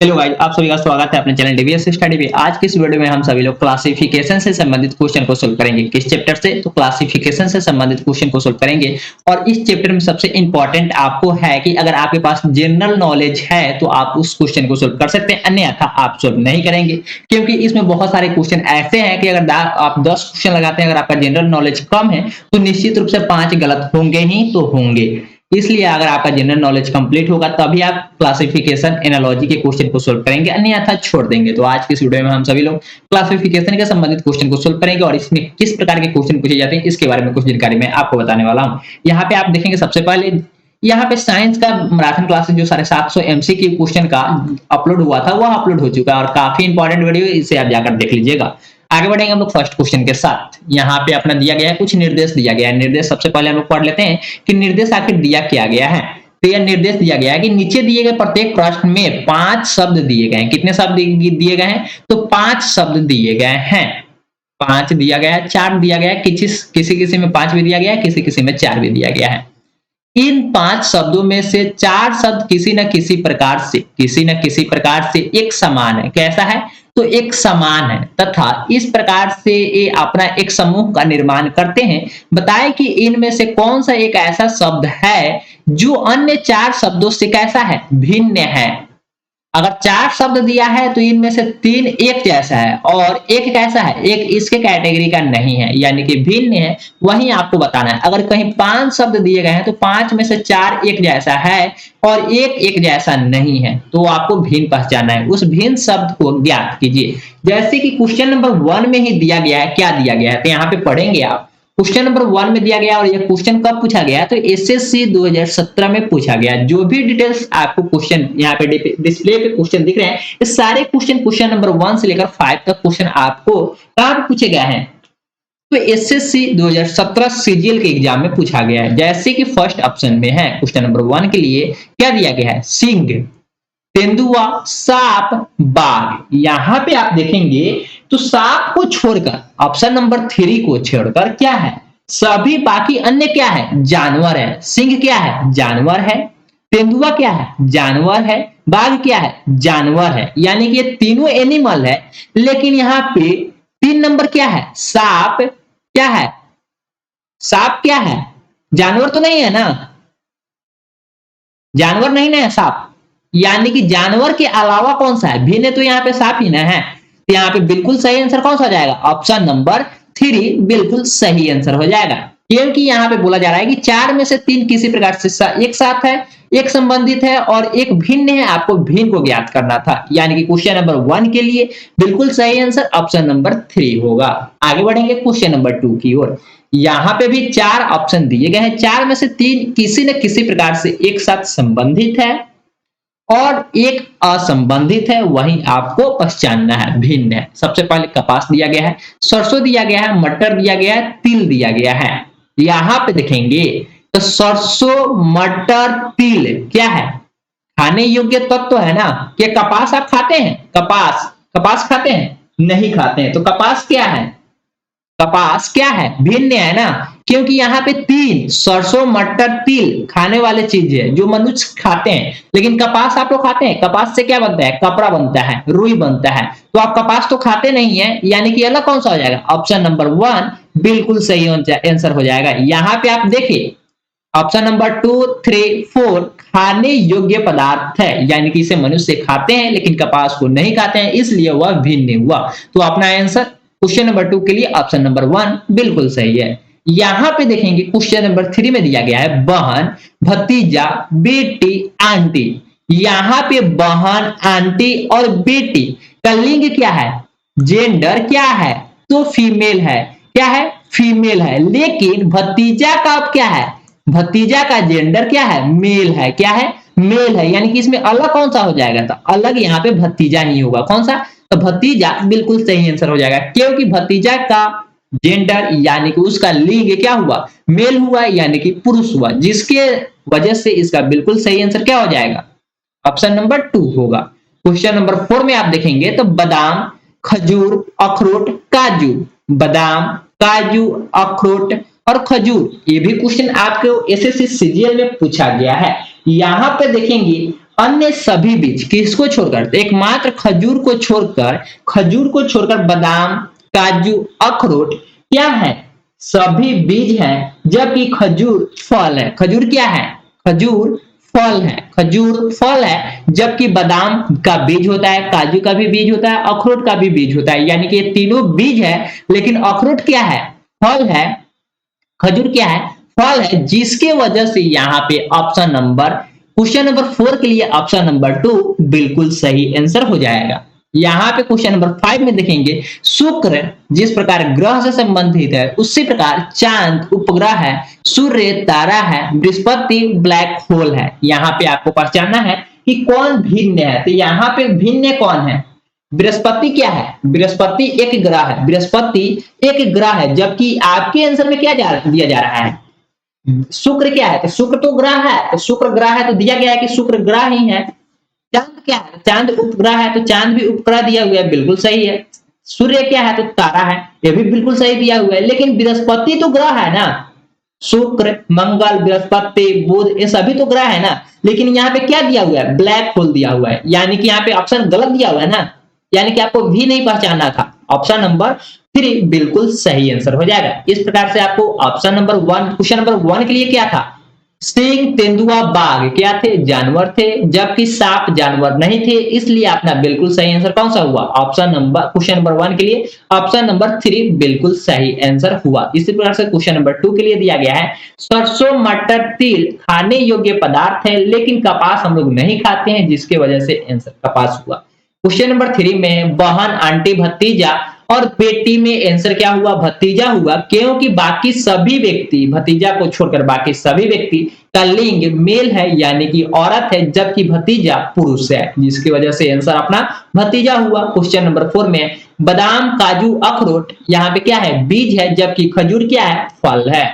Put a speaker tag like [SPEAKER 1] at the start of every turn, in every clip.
[SPEAKER 1] Hello guys, आप सभी का स्वागत है अपने चैनल डीवीएस स्टडी में। आज की इस वीडियो में हम सभी लोग क्लासिफिकेशन से संबंधित क्वेश्चन को सोल्व करेंगे। किस चैप्टर से? तो क्लासिफिकेशन से संबंधित क्वेश्चन को सोल्व करेंगे। और इस चैप्टर में सबसे इंपॉर्टेंट आपको है कि अगर आपके पास जनरल नॉलेज है तो आप उस क्वेश्चन को सोल्व कर सकते हैं, अन्यथा आप सोल्व नहीं करेंगे, क्योंकि इसमें बहुत सारे क्वेश्चन ऐसे हैं कि अगर आप 10 क्वेश्चन लगाते हैं, अगर आपका जनरल नॉलेज कम है तो निश्चित रूप से 5 गलत होंगे ही तो होंगे। इसलिए अगर आपका जनरल नॉलेज कंप्लीट होगा तभी आप क्लासिफिकेशन एनालॉजी के क्वेश्चन को सोल्व करेंगे, अन्यथा छोड़ देंगे। तो आज के इस वीडियो में हम सभी लोग क्लासिफिकेशन के संबंधित क्वेश्चन को सोल्व करेंगे और इसमें किस प्रकार के क्वेश्चन पूछे जाते हैं इसके बारे में कुछ जानकारी मैं आपको बताने वाला हूं। यहाँ पे आप देखेंगे सबसे पहले यहाँ पे साइंस का मैराथन क्लासेस जो 750 एमसीक्यू क्वेश्चन का अपलोड हुआ था वह अपलोड हो चुका है और काफी इंपॉर्टेंट वीडियो, इसे आप जाकर देख लीजिएगा। आगे बढ़ेंगे हम लोग फर्स्ट क्वेश्चन के साथ। यहाँ पे अपना दिया गया है, कुछ निर्देश दिया गया है। निर्देश सबसे पहले हम लोग पढ़ लेते हैं कि निर्देश आखिर दिया क्या गया है। तो यह निर्देश दिया गया है कि नीचे दिए गए प्रत्येक प्रश्न में 5 शब्द दिए गए हैं। कितने शब्द दिए गए हैं? तो 5 शब्द दिए गए हैं। 5 दिया गया है, 4 दिया गया है, किसी किसी में 5 भी दिया गया है, किसी किसी में 4 भी दिया गया है। इन 5 शब्दों में से 4 शब्द किसी न किसी प्रकार से एक समान है। कैसा है? तो एक समान है तथा इस प्रकार से ये अपना एक समूह का निर्माण करते हैं। बताएं कि इनमें से कौन सा एक ऐसा शब्द है जो अन्य 4 शब्दों से कैसा है? भिन्न है। अगर 4 शब्द दिया है तो इनमें से 3 एक जैसा है और एक कैसा है? एक इसके कैटेगरी का नहीं है, यानी कि भिन्न है। वहीं आपको बताना है। अगर कहीं 5 शब्द दिए गए हैं तो 5 में से 4 एक जैसा है और एक जैसा नहीं है, तो आपको भिन्न पहचानना है। उस भिन्न शब्द को ज्ञात कीजिए। जैसे कि क्वेश्चन नंबर 1 में ही दिया गया है। क्या दिया गया है? तो यहाँ पे पढ़ेंगे आप। क्वेश्चन नंबर 1 में दिया गया और यह क्वेश्चन कब पूछा गया? तो एसएससी 2017 में पूछा गया। जो भी डिटेल्स आपको क्वेश्चन यहाँ पे डिस्प्ले पे क्वेश्चन दिख रहे हैं, ये सारे क्वेश्चन नंबर 1 से लेकर 5 तक क्वेश्चन आपको कहां पे पूछे गए हैं? तो एसएससी 2017 सीजीएल के एग्जाम में पूछा गया है। जैसे कि फर्स्ट ऑप्शन में है क्वेश्चन नंबर 1 के लिए क्या दिया गया है? सिंह, तेंदुआ, सांप, बाघ। यहां पे आप देखेंगे तो सांप को छोड़कर ऑप्शन नंबर 3 को छोड़कर क्या है? सभी बाकी अन्य क्या है? जानवर है। सिंह क्या है? जानवर है। तेंदुआ क्या है? जानवर है। बाघ क्या है? जानवर है। यानी कि ये तीनों एनिमल है, लेकिन यहाँ पे 3 नंबर क्या है? सांप क्या है? सांप क्या है? जानवर तो नहीं है ना? जानवर नहीं ना है सांप। यानी कि जानवर के अलावा कौन सा है? भिन्न तो यहाँ पे सांप ही ना है। तो यहाँ पे बिल्कुल सही आंसर कौन सा हो जाएगा? ऑप्शन नंबर 3 बिल्कुल सही आंसर हो जाएगा। क्योंकि यहाँ पे बोला जा रहा है कि 4 में से 3 किसी प्रकार से एक साथ है, एक संबंधित है और एक भिन्न है। आपको भिन्न को ज्ञात करना था, यानी कि क्वेश्चन नंबर 1 के लिए बिल्कुल सही आंसर ऑप्शन नंबर 3 होगा। आगे बढ़ेंगे क्वेश्चन नंबर 2 की ओर। यहाँ पे भी 4 ऑप्शन दिए गए हैं। 4 में से 3 किसी न किसी प्रकार से एक साथ संबंधित है और एक असंबंधित है। वहीं आपको पहचानना है, भिन्न है। सबसे पहले कपास दिया गया है, सरसों दिया गया है, मटर दिया गया है, तिल दिया गया है। यहां पे देखेंगे तो सरसों, मटर, तिल क्या है? खाने योग्य तत्व तो है ना। क्या कपास आप खाते हैं? कपास खाते हैं? नहीं खाते हैं। तो कपास क्या है? कपास क्या है? भिन्न है ना, क्योंकि यहाँ पे 3 सरसों, मटर, तिल खाने वाले चीज है जो मनुष्य खाते हैं। लेकिन कपास आप लोग खाते हैं? कपास से क्या बनता है? कपड़ा बनता है, रुई बनता है। तो आप कपास तो खाते नहीं है, यानी कि अलग कौन सा हो जाएगा? ऑप्शन नंबर 1 बिल्कुल सही आंसर हो जाएगा। यहाँ पे आप देखिए ऑप्शन नंबर 2, 3, 4 खाने योग्य पदार्थ है, यानी कि इसे मनुष्य खाते हैं लेकिन कपास को नहीं खाते हैं, इसलिए वह भिन्न हुआ। तो अपना आंसर क्वेश्चन नंबर 2 के लिए ऑप्शन नंबर 1 बिल्कुल सही है। यहां पे देखेंगे क्वेश्चन नंबर 3 में दिया गया है बहन, भतीजा, बेटी, आंटी। यहां पे बहन, आंटी और बेटी का लिंग क्या है? जेंडर क्या है? तो फीमेल है। क्या है? फीमेल है। लेकिन भतीजा का अब क्या है? भतीजा का जेंडर क्या है? मेल है। क्या है? मेल है। यानी कि इसमें अलग कौन सा हो जाएगा? तो अलग यहाँ पे भतीजा नहीं होगा। कौन सा? तो भतीजा बिल्कुल सही आंसर हो जाएगा, क्योंकि भतीजा का जेंडर यानी कि उसका लिंग क्या हुआ? मेल हुआ, यानी कि पुरुष हुआ, जिसके वजह से इसका बिल्कुल सही आंसर क्या हो जाएगा? ऑप्शन नंबर 2 होगा। क्वेश्चन नंबर 4 में आप देखेंगे तो बादाम, खजूर, अखरोट, काजू। बादाम, काजू, अखरोट और खजूर, ये भी क्वेश्चन आपको एसएससी सीजीएल में पूछा गया है। यहां पे देखेंगे अन्य सभी बीज, किसको छोड़कर, एकमात्र खजूर को छोड़कर बादाम, काजू, अखरोट क्या है, सभी बीज है, जबकि खजूर फल है। खजूर क्या है, खजूर फल है, खजूर फल है, जबकि बादाम का बीज होता है, काजू का भी बीज होता है, अखरोट का भी बीज होता है। यानी कि ये तीनों बीज है, लेकिन अखरोट क्या है, फल है, खजूर क्या है, फल है, जिसके वजह से यहाँ पे ऑप्शन नंबर, क्वेश्चन नंबर 4 के लिए ऑप्शन नंबर 2 बिल्कुल सही आंसर हो जाएगा। यहाँ पे क्वेश्चन नंबर 5 में देखेंगे, शुक्र जिस प्रकार ग्रह से संबंधित है, उसी प्रकार चांद उपग्रह है, सूर्य तारा है, बृहस्पति ब्लैक होल है। यहाँ पे आपको पहचानना है कि कौन भिन्न है, तो यहाँ पे भिन्न कौन है, बृहस्पति क्या है, बृहस्पति एक ग्रह है, बृहस्पति एक ग्रह है, जबकि आपके आंसर में क्या दिया जा रहा है, शुक्र क्या है, तो शुक्र तो ग्रह है, तो शुक्र ग्रह है तो दिया गया है कि शुक्र ग्रह ही है। चांद क्या है, चांद उपग्रह है, तो चांद भी उपग्रह दिया हुआ है, बिल्कुल सही है। सूर्य क्या है, तो तारा है, ये भी बिल्कुल सही दिया हुआ है। लेकिन बृहस्पति तो ग्रह है ना, शुक्र, मंगल, बृहस्पति, बुध, ये सभी तो ग्रह है ना, लेकिन यहाँ पे क्या दिया हुआ है, ब्लैक होल दिया हुआ है, यानी कि यहाँ पे ऑप्शन गलत दिया हुआ है ना, यानी कि आपको भी नहीं पहचानना था। ऑप्शन नंबर 3 बिल्कुल सही आंसर हो जाएगा। इस प्रकार से आपको ऑप्शन नंबर 1, क्वेश्चन नंबर 1 के लिए क्या था, सिंह, तेंदुआ, बाघ क्या थे, जानवर थे, जबकि सांप जानवर नहीं थे, इसलिए अपना बिल्कुल सही आंसर कौन सा हुआ, ऑप्शन नंबर, क्वेश्चन नंबर 1 के लिए ऑप्शन नंबर 3 बिल्कुल सही आंसर हुआ। इसी प्रकार से क्वेश्चन नंबर 2 के लिए दिया गया है, सरसों, मटर, तिल खाने योग्य पदार्थ है, लेकिन कपास हम लोग नहीं खाते हैं, जिसके वजह से आंसर कपास हुआ। क्वेश्चन नंबर 3 में बहन, आंटी, भतीजा और बेटी में आंसर क्या हुआ, भतीजा हुआ, क्योंकि बाकी सभी व्यक्ति, भतीजा को छोड़कर बाकी सभी व्यक्ति का लिंग मेल है, यानी कि औरत है, जबकि भतीजा पुरुष है, जिसकी वजह से आंसर अपना भतीजा हुआ। क्वेश्चन नंबर 4 में बादाम, काजू, अखरोट यहाँ पे क्या है, बीज है, जबकि खजूर क्या है, फल है,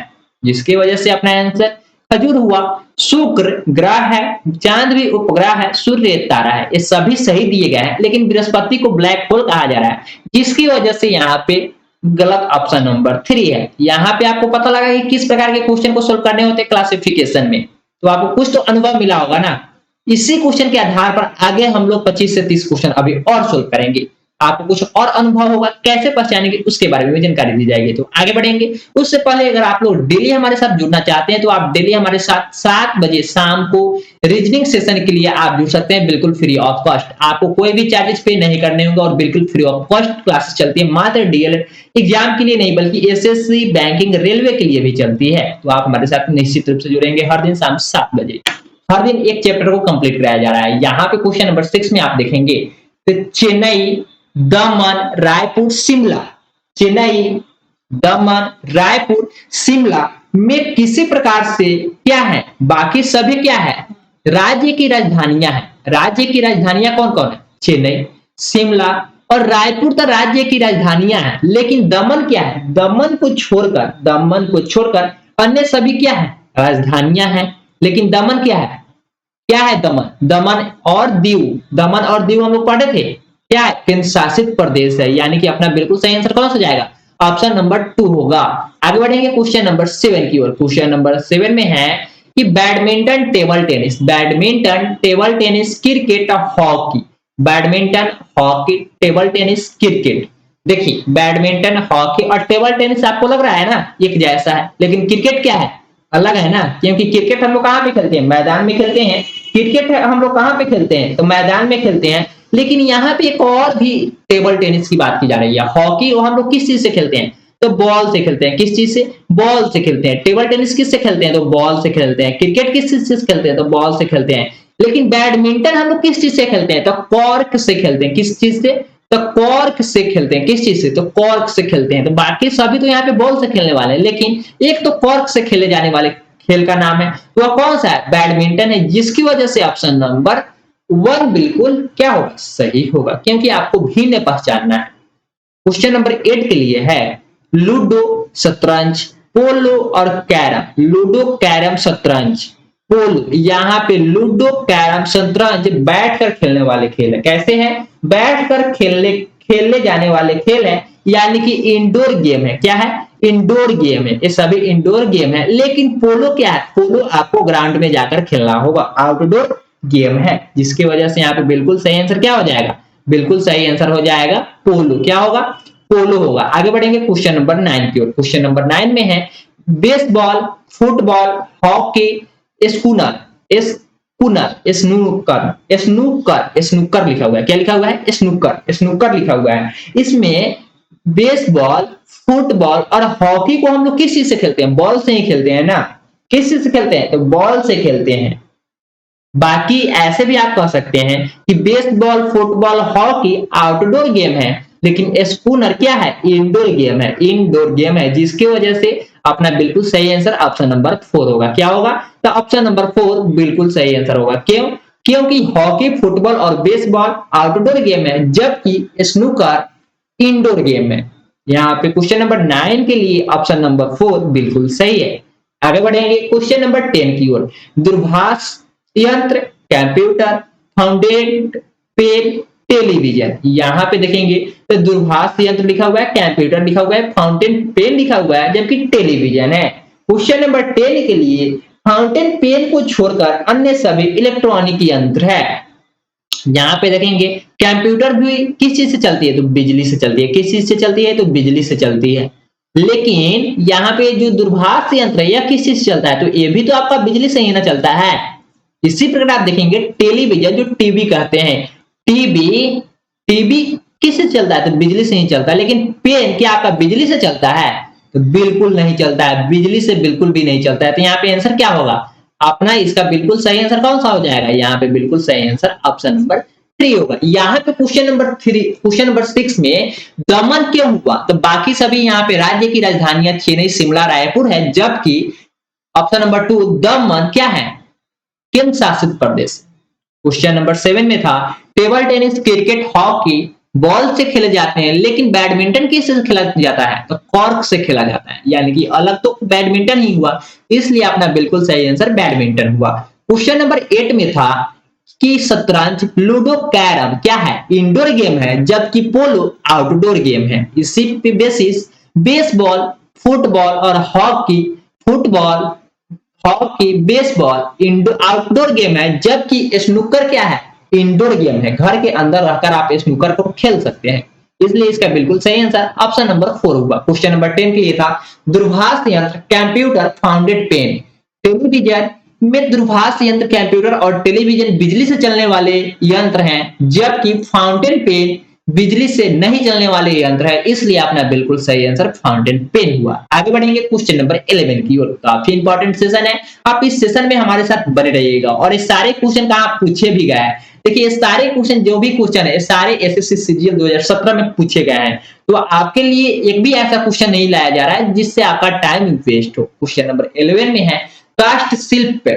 [SPEAKER 1] जिसकी वजह से अपना आंसर खजूर हुआ। शुक्र ग्रह है, चांद भी उपग्रह है, सूर्य तारा है, ये सभी सही दिए गए हैं, लेकिन बृहस्पति को ब्लैक होल कहा जा रहा है, जिसकी वजह से यहाँ पे गलत ऑप्शन नंबर 3 है। यहाँ पे आपको पता लगा कि किस प्रकार के क्वेश्चन को सोल्व करने होते हैं क्लासिफिकेशन में, तो आपको कुछ तो अनुभव मिला होगा ना। इसी क्वेश्चन के आधार पर आगे हम लोग 25 से 30 क्वेश्चन अभी और सोल्व करेंगे, आपको कुछ और अनुभव होगा, कैसे पहचानेंगे उसके बारे में जानकारी दी जाएगी। तो आगे बढ़ेंगे, उससे पहले अगर आप लोग डेली हमारे साथ जुड़ना चाहते हैं तो आप डेली हमारे साथ 7 बजे शाम को रीजनिंग सेशन के लिए आप जुड़ सकते हैं, बिल्कुल फ्री ऑफ कॉस्ट, आपको कोई भी चार्जेस पे नहीं करने होंगे और बिल्कुल फ्री ऑफ कॉस्ट क्लासेस चलती है, मात्र डीएलएड एग्जाम के लिए नहीं बल्कि एसएससी, बैंकिंग, रेलवे के लिए भी चलती है। तो आप हमारे साथ निश्चित रूप से जुड़ेंगे हर दिन शाम 7 बजे। हर दिन एक चैप्टर को कंप्लीट कराया जा रहा है। यहाँ पे क्वेश्चन नंबर 6 में आप देखेंगे तो चेन्नई, दमन, रायपुर, शिमला, चेन्नई, दमन, रायपुर, शिमला में किसी प्रकार से क्या है, बाकी सभी क्या है, राज्य की राजधानियां हैं। राज्य की राजधानियां कौन कौन है, चेन्नई, शिमला और रायपुर तो राज्य की राजधानियां हैं, लेकिन दमन क्या है, दमन को छोड़कर अन्य सभी क्या है, राजधानियां हैं, लेकिन दमन क्या है, दमन और दीव हम लोग पढ़े थे, क्या है, केंद्र शासित प्रदेश है, यानी कि अपना बिल्कुल सही आंसर कौन सा जाएगा, ऑप्शन नंबर 2 होगा। आगे बढ़ेंगे क्वेश्चन नंबर 7 की ओर। क्वेश्चन नंबर 7 में है कि बैडमिंटन, टेबल टेनिस, क्रिकेट और hockey, badminton, hockey, table tennis, cricket. देखिए बैडमिंटन, हॉकी और टेबल टेनिस आपको लग रहा है ना एक जैसा है, लेकिन क्रिकेट क्या है, अलग है ना, क्योंकि क्रिकेट हम लोग कहाँ पे खेलते हैं, मैदान में खेलते हैं। क्रिकेट हम लोग कहाँ पे खेलते हैं, तो मैदान में खेलते हैं, लेकिन यहाँ पे एक और भी टेबल टेनिस की बात की जा रही है। हॉकी हम लोग किस चीज से खेलते हैं, तो बॉल से खेलते हैं। किस चीज से, बॉल से खेलते हैं। टेबल टेनिस किससे खेलते हैं, तो बॉल से खेलते हैं। क्रिकेट किस चीज से खेलते हैं, तो बॉल से खेलते हैं। लेकिन बैडमिंटन हम लोग किस चीज से खेलते हैं, तो कॉर्क से खेलते हैं। किस चीज से, तो कॉर्क से खेलते हैं। किस चीज से, तो कॉर्क से खेलते हैं। तो बाकी सभी तो यहाँ पे बॉल से खेलने वाले हैं, लेकिन एक तो कॉर्क से खेले जाने वाले खेल का नाम है, तो वह कौन सा है, बैडमिंटन है, जिसकी वजह से ऑप्शन नंबर 1 बिल्कुल क्या होगा, सही होगा, क्योंकि आपको भिन्न पहचानना है। क्वेश्चन नंबर 8 के लिए है लूडो, शतरंज, पोलो और कैरम। लूडो, कैरम, शतरंज, पोलो। यहाँ पे लूडो, कैरम, शतरंज बैठकर खेलने वाले खेल है। कैसे हैं, बैठकर खेलने जाने वाले खेल है, यानी कि इंडोर गेम है। क्या है, इंडोर गेम है, ये सभी इंडोर गेम है। लेकिन पोलो क्या है, पोलो आपको ग्राउंड में जाकर खेलना होगा, आउटडोर गेम है, जिसकी वजह से यहाँ पे बिल्कुल सही आंसर क्या हो जाएगा, बिल्कुल सही आंसर हो जाएगा पोलो। क्या होगा, पोलो होगा। आगे बढ़ेंगे क्वेश्चन नंबर 9 की ओर। क्वेश्चन नंबर 9 में है baseball, football, hockey, schooner, snooker लिखा हुआ है। क्या लिखा हुआ है, स्नूकर लिखा हुआ है। इसमें बेसबॉल, फुटबॉल और हॉकी को हम लोग किस चीज से खेलते हैं, बॉल से ही खेलते हैं ना। किस चीज से खेलते हैं, तो बॉल से खेलते हैं। बाकी ऐसे भी आप कह सकते हैं कि baseball, football, hockey outdoor game है, लेकिन स्पूनर क्या है, इंडोर गेम है, इंडोर गेम है, जिसकी वजह से अपना बिल्कुल सही आंसर ऑप्शन नंबर 4 होगा। क्या होगा, तो ऑप्शन नंबर 4 बिल्कुल सही आंसर होगा। क्यों, क्योंकि हॉकी, फुटबॉल और बेसबॉल आउटडोर गेम है, जबकि स्नूकर इंडोर गेम है। यहाँ पे क्वेश्चन नंबर 9 के लिए ऑप्शन नंबर 4 बिल्कुल सही है। आगे बढ़ेंगे क्वेश्चन नंबर 10 की ओर। दूरभाष यंत्र, कंप्यूटर, फाउंटेन पेन, टेलीविजन। यहाँ पे देखेंगे तो दूरभाष यंत्र लिखा हुआ है, कंप्यूटर लिखा हुआ है, फाउंटेन पेन लिखा हुआ है, जबकि टेलीविजन है। क्वेश्चन नंबर 10 के लिए फाउंटेन पेन को छोड़कर अन्य सभी इलेक्ट्रॉनिक यंत्र है। यहाँ पे देखेंगे कंप्यूटर भी किस चीज से चलती है, तो बिजली से चलती है। किस चीज से चलती है, तो बिजली से चलती है। लेकिन यहाँ पे जो दूरभाष यंत्र है यह किस चीज से चलता है, तो ये भी तो आपका बिजली से ही ना चलता है। इसी प्रकार आप देखेंगे टेलीविजन, जो टीवी कहते हैं, टीवी टीवी किससे चलता है, तो बिजली से ही चलता है। लेकिन पेन क्या आपका बिजली से चलता है, तो बिल्कुल नहीं चलता है, बिजली से बिल्कुल भी नहीं चलता है। तो यहाँ पे आंसर क्या होगा अपना, इसका बिल्कुल सही आंसर कौन सा हो जाएगा, यहाँ पे बिल्कुल सही आंसर ऑप्शन नंबर 3 होगा। यहाँ पे क्वेश्चन नंबर 6 में दमन क्यों हुआ, तो बाकी सभी यहाँ पे राज्य की राजधानियां चेन्नई, शिमला, रायपुर है, जबकि ऑप्शन नंबर 2 दमन क्या है, केंद्र शासित प्रदेश। क्वेश्चन नंबर 7 में था table tennis, cricket, hockey ball से खेले जाते हैं, लेकिन बैडमिंटन किससे खेला जाता है, तो कॉर्क से खेला जाता है। यानी कि अलग तो बैडमिंटन ही हुआ, इसलिए अपना बिल्कुल सही आंसर बैडमिंटन हुआ। क्वेश्चन नंबर 8 में था कि शतरंज, लूडो, कैरम क्या है, इंडोर गेम है, जबकि पोलो आउटडोर गेम है। इसी पे बेसिस बेसबॉल, फुटबॉल और हॉकी, बेसबॉल आउटडोर गेम है, जबकि स्नूकर क्या है, इंडोर गेम है। घर के अंदर रहकर आप स्नूकर को खेल सकते हैं, इसलिए इसका बिल्कुल सही आंसर ऑप्शन नंबर 4 होगा। क्वेश्चन नंबर 10 के लिए था दूरभाष यंत्र, कंप्यूटर, फाउंटेन पेन, टेलीविजन में दूरभाष यंत्र, कंप्यूटर और टेलीविजन बिजली से चलने वाले यंत्र हैं, जबकि फाउंटेन पेन बिजली से नहीं चलने वाले यंत्र है, इसलिए अपना बिल्कुल सही आंसर फाउंटेन पेन हुआ। आगे बढ़ेंगे क्वेश्चन नंबर 11 की ओर। काफी इंपॉर्टेंट सेशन है, आप इस सेशन में हमारे साथ बने रहिएगा और इस सारे क्वेश्चन का आप पूछे भी गए हैं। देखिए सारे क्वेश्चन, जो भी क्वेश्चन है सारे एसएससी सीजीएल 2017 में पूछे गए हैं, तो आपके लिए एक भी ऐसा क्वेश्चन नहीं लाया जा रहा है जिससे आपका टाइम वेस्ट हो। क्वेश्चन नंबर 11 में है काष्ठ शिल्प,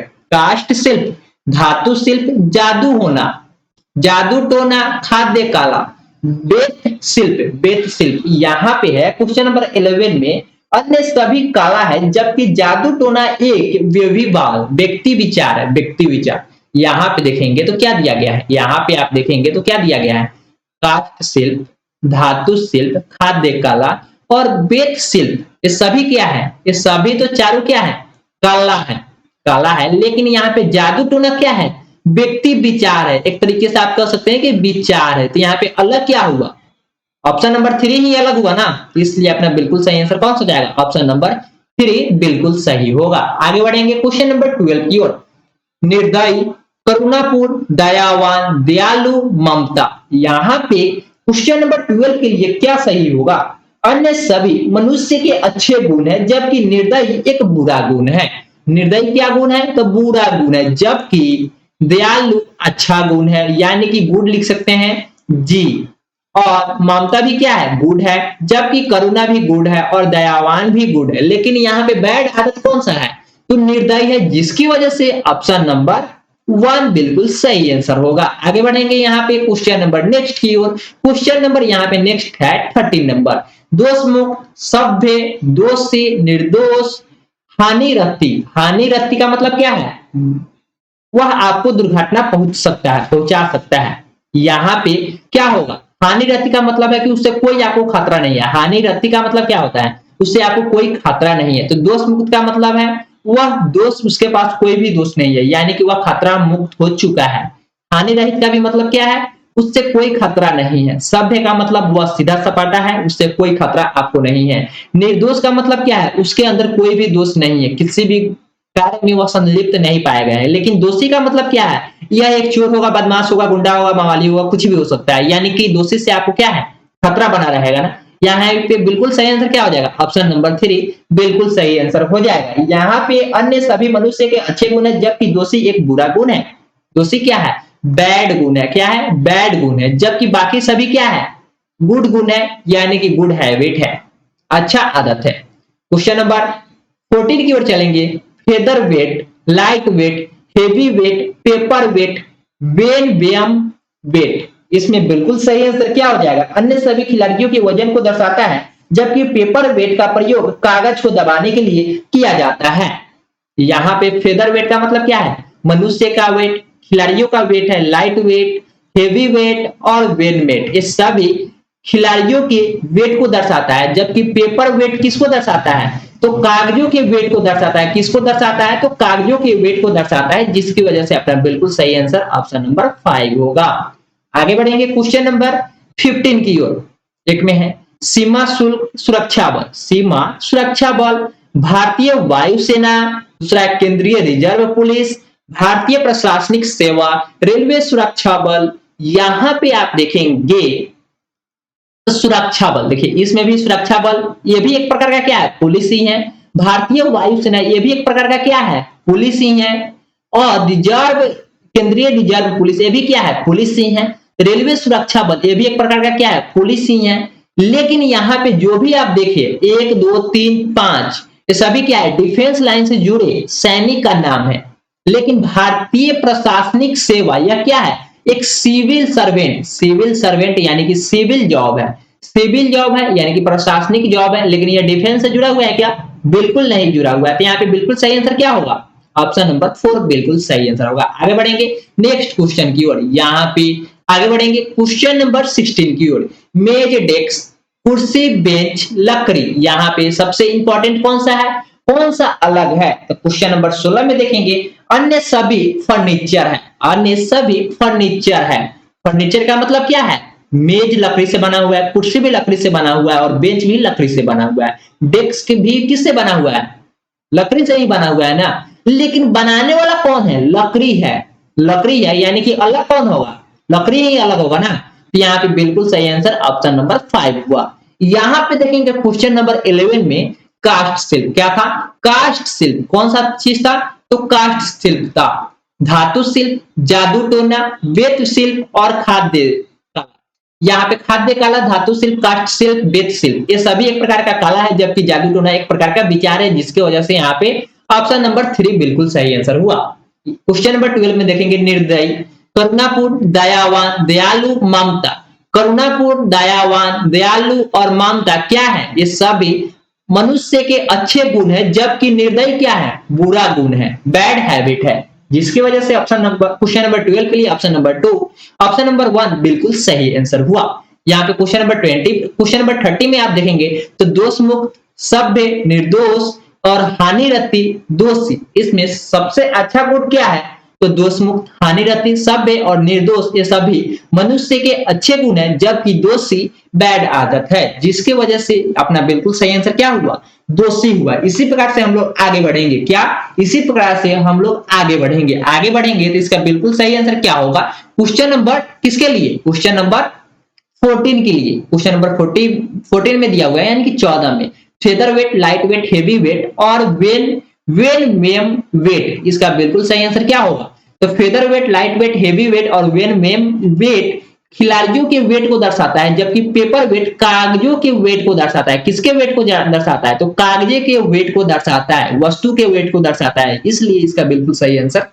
[SPEAKER 1] धातु शिल्प, जादू होना, जादू टोना, खाद्य कला, बेत शिल्प। यहाँ पे है क्वेश्चन नंबर 11 में अन्य सभी कला है, जबकि जादू टोना एक व्यक्ति विचार है। यहाँ पे देखेंगे तो क्या दिया गया है, यहाँ पे आप देखेंगे तो क्या दिया गया है, काष्ठ शिल्प, धातु शिल्प, खाद्य कला और बेत शिल्प, ये सभी क्या है, ये सभी तो चारों क्या है, कला है। लेकिन यहाँ पे जादू टोना क्या है, व्यक्ति विचार है। एक तरीके से आप कह सकते हैं कि विचार है, तो यहाँ पे अलग क्या हुआ, ऑप्शन नंबर 3 ही अलग हुआ ना, इसलिए अपना बिल्कुल सही आंसर कौन सा जाएगा, ऑप्शन नंबर 3 बिल्कुल सही होगा। आगे बढ़ेंगे क्वेश्चन नंबर 12 की ओर। निर्दयी, करुणापूर्ण, दयावान, दयालु, ममता। यहाँ पे क्वेश्चन नंबर 12 के लिए क्या सही होगा, अन्य सभी मनुष्य के अच्छे गुण है, जबकि निर्दयी एक बुरा गुण है। निर्दयी क्या गुण है, तो बुरा गुण है, जबकि दयालु अच्छा गुण है, यानी कि गुड लिख सकते हैं जी। और ममता भी क्या है, गुड है, जबकि करुणा भी गुड है और दयावान भी गुड है। लेकिन यहाँ पे बैड आदत कौन सा है, तो निर्दयी है, जिसकी वजह से ऑप्शन नंबर 1 बिल्कुल सही आंसर होगा। आगे बढ़ेंगे यहाँ पे क्वेश्चन नंबर नेक्स्ट की ओर। क्वेश्चन नंबर यहाँ पे नेक्स्ट है 13 नंबर। दोष मुक्त, सभ्य, दोषी, निर्दोष, हानि रत्ती का मतलब क्या है, वह आपको दुर्घटना पहुंचा सकता है। यहाँ पे क्या होगा, हानि रत्ती का मतलब है कि उससे कोई आपको खतरा नहीं है। हानि रत्ती का मतलब क्या होता है, उससे आपको कोई खतरा नहीं है। तो दोष मुक्त का मतलब है वह दोष, उसके पास कोई भी दोष नहीं है, यानी कि वह खतरा मुक्त हो चुका है। हानि रहित का भी मतलब क्या है, उससे कोई खतरा नहीं है। सभ्य का मतलब वह सीधा सपाटा है, उससे कोई खतरा आपको नहीं है। निर्दोष का मतलब क्या है, उसके अंदर कोई भी दोष नहीं है, किसी भी कार्य में वह संलिप्त नहीं पाया गया है। लेकिन दोषी का मतलब क्या है, यह एक चोर होगा, बदमाश होगा, गुंडा होगा, मवाली होगा, कुछ भी हो सकता है, यानी कि दोषी से आपको क्या है, खतरा बना रहेगा ना। यहाँ पे बिल्कुल सही आंसर क्या हो जाएगा, ऑप्शन नंबर 3 बिल्कुल सही आंसर हो जाएगा। यहाँ पे अन्य सभी मनुष्य के अच्छे गुण है, जबकि दोषी एक बुरा गुण है। दोषी क्या है, बैड गुण है। क्या है, बैड गुण है। जबकि बाकी सभी क्या है, गुड गुण है, यानी कि गुड हैबिट है, अच्छा आदत है। क्वेश्चन नंबर 14 की ओर चलेंगे। Feather weight, light weight, heavy weight, paper weight, वेन व्यायाम वेट, इसमें बिल्कुल सही आंसर क्या हो जाएगा, अन्य सभी खिलाड़ियों के वजन को दर्शाता है, जबकि पेपर वेट का प्रयोग कागज को दबाने के लिए किया जाता है। यहाँ पे फेदर वेट का मतलब क्या है, मनुष्य का वेट, खिलाड़ियों का वेट है लाइट वेट, हेवी वेट और वेन वेट, ये सभी खिलाड़ियों के वेट को दर्शाता है। जबकि पेपर वेट किसको दर्शाता है, तो कागजों के वेट को दर्शाता है। किसको दर्शाता है, तो कागजों के वेट को दर्शाता है, जिसकी वजह से अपना बिल्कुल सही आंसर ऑप्शन नंबर 5 होगा। आगे बढ़ेंगे क्वेश्चन नंबर 15 की ओर। एक में है सीमा शुल्क सुरक्षा बल। सीमा सुरक्षा बल भारतीय वायुसेना, दूसरा केंद्रीय रिजर्व पुलिस, भारतीय प्रशासनिक सेवा, रेलवे सुरक्षा बल। यहां पे आप देखेंगे सुरक्षा बल, देखिए इसमें भी सुरक्षा बल, ये भी एक प्रकार का क्या है, पुलिस ही है। भारतीय वायुसेना, ये भी एक प्रकार का क्या है, पुलिस ही है। और रिजर्व, केंद्रीय रिजर्व पुलिस, ये भी क्या है, पुलिस ही है। रेलवे सुरक्षा बल, ये भी एक प्रकार का क्या है, पुलिस ही है। लेकिन यहाँ पे जो भी आप देखिए 1 2 3 5, ये सभी क्या है, डिफेंस लाइन से जुड़े सैनिक का नाम है। लेकिन भारतीय प्रशासनिक सेवा यह क्या है, एक सिविल सर्वेंट, सिविल सर्वेंट यानी कि सिविल जॉब है, सिविल जॉब है यानी कि प्रशासनिक जॉब है। लेकिन यह डिफेंस से जुड़ा हुआ है क्या, बिल्कुल नहीं जुड़ा हुआ है। तो यहाँ पे बिल्कुल सही आंसर क्या होगा, ऑप्शन नंबर 4 बिल्कुल सही आंसर होगा। आगे बढ़ेंगे नेक्स्ट क्वेश्चन की ओर। यहाँ पे आगे बढ़ेंगे क्वेश्चन नंबर 16 की ओर। मेज, डेस्क, कुर्सी, बेंच, लकड़ी, यहाँ पे सबसे इंपॉर्टेंट कौन सा है, कौन सा अलग है, तो क्वेश्चन नंबर 16 में देखेंगे अन्य सभी फर्नीचर है। अन्य सभी फर्नीचर है। फर्नीचर का मतलब क्या है, मेज लकड़ी से बना हुआ है, कुर्सी भी लकड़ी से बना हुआ है और बेंच भी लकड़ी से बना हुआ है। डेस्क भी किससे बना हुआ है, लकड़ी से ही बना हुआ है ना। लेकिन बनाने वाला कौन है, लकड़ी है, लकड़ी है, यानी कि अलग कौन होगा, लकड़ी ही अलग होगा ना। तो यहाँ पे बिल्कुल सही आंसर ऑप्शन नंबर 5 हुआ। यहाँ पे देखेंगे क्वेश्चन नंबर 11 में कास्ट शिल्प क्या था, कास्ट शिल्प कौन सा चीज था, तो कास्ट शिल्प था धातु शिल्प, जादू टोना, वेत शिल्प और खाद्य कला। यहाँ पे खाद्य कला, धातु शिल्प, कास्ट शिल्प, वेत शिल्प, ये सभी एक प्रकार का कला है, जबकि जादू टोना एक प्रकार का विचार है, जिसकी वजह से यहाँ पे ऑप्शन नंबर 3 बिल्कुल सही आंसर हुआ। क्वेश्चन नंबर 12 में देखेंगे निर्दयी, करुणापूर्ण, दयावान, दयालु, ममता। करुणापूर्ण, दयावान, दयालु और ममता क्या है, ये सभी मनुष्य के अच्छे गुण है, जबकि निर्दयी क्या है, बुरा गुण है, बैड हैबिट है, जिसकी वजह से ऑप्शन नंबर क्वेश्चन नंबर 12 के लिए ऑप्शन नंबर 2, ऑप्शन नंबर 1 बिल्कुल सही आंसर हुआ। यहाँ पे क्वेश्चन नंबर 20, क्वेश्चन नंबर 30 में आप देखेंगे तो दोष मुक्त, सभ्य, निर्दोष और हानिरति, दोषी, इसमें सबसे अच्छा गुण क्या है, तो दोष मुक्त, हानिरति, सभ्य और निर्दोष, ये सभी मनुष्य के अच्छे गुण है, जबकि दोषी बैड आदत है, जिसकी वजह से अपना बिल्कुल सही आंसर क्या हुआ, दोषी हुआ। इसी प्रकार से हम लोग आगे बढ़ेंगे, क्या, इसी प्रकार से हम लोग आगे बढ़ेंगे। आगे बढ़ेंगे तो इसका बिल्कुल सही आंसर क्या होगा, क्वेश्चन नंबर किसके लिए, क्वेश्चन नंबर 14 के लिए। क्वेश्चन नंबर 14 में दिया हुआ है, यानी कि 14 में feather weight, light weight, heavy wait और वेन मेम वेट, इसका बिल्कुल सही आंसर क्या होगा, तो feather weight, light weight, heavy wait और वेन मेम वेट खिलाड़ियों के वेट को दर्शाता है, जबकि पेपर वेट कागजों के वेट को दर्शाता है। किसके वेट को दर्शाता है, तो कागजे के वेट को दर्शाता है, वस्तु के वेट को दर्शाता है, इसलिए इसका बिल्कुल सही आंसर